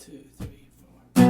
2, 3, 4.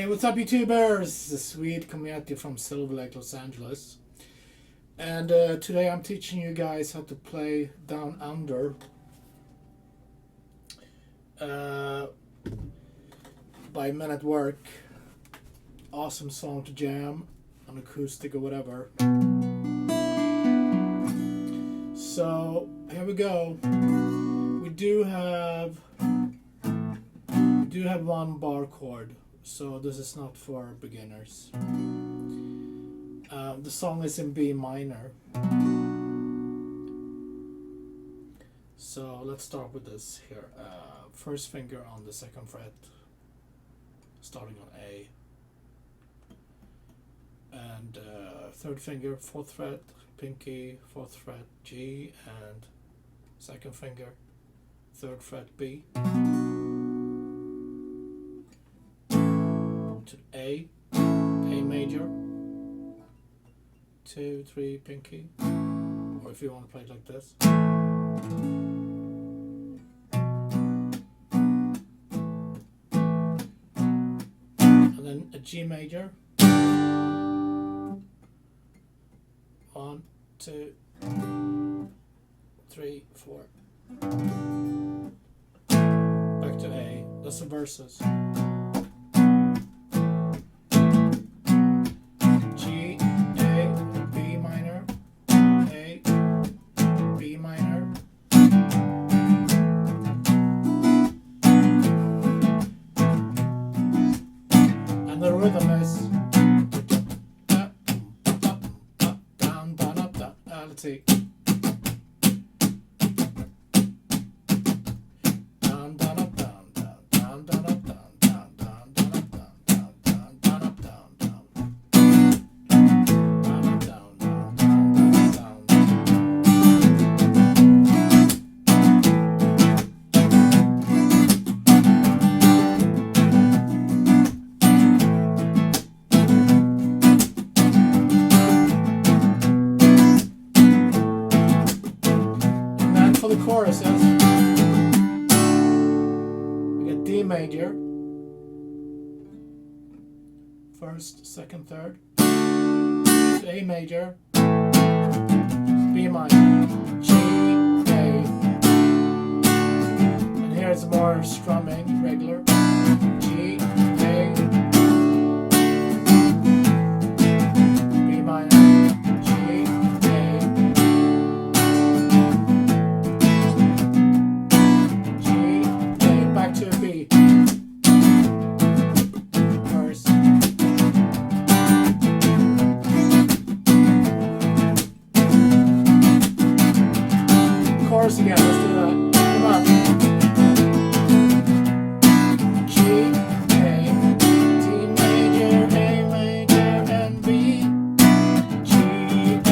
What's up, YouTubers? This is Swede coming at you from Silver Lake, Los Angeles. And today I'm teaching you guys how to play Down Under by Men at Work. Awesome song to jam on acoustic or whatever. So here we go. We do have one bar chord. So this is not for beginners. The song is in B minor. So let's start with this here. First finger on the 2nd fret, starting on A. And 3rd finger, 4th fret, pinky, 4th fret, G, and 2nd finger, 3rd fret, B. To A major, 2, 3, pinky, or if you want to play it like this. And then a G major, 1, 2, 3, 4. Back to A, that's the verses. Let's see. Down, down, up, down, down, down, down, up, down, down, down, down, up, down, down, down, down, up, down, down, down, up, down, down, down, down, for the choruses, we get D major, 1st, 2nd, 3rd, A major, B minor, G, A, and here it's more strumming, regular, G, A, B minor, G, A, to B. First. Chorus again, let's do that. Come on. G, A, D major, A major, and B. G, A,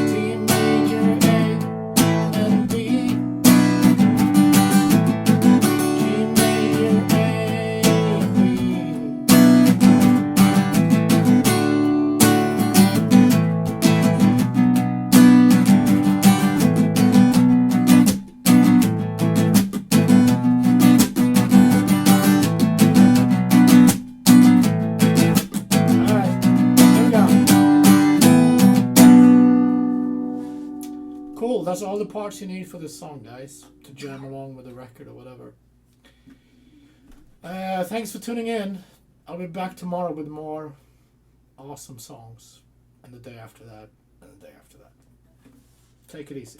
D major, A, and B. Cool, that's all the parts you need for this song, guys, to jam along with the record or whatever. Thanks for tuning in. I'll be back tomorrow with more awesome songs, and the day after that, and the day after that. Take it easy.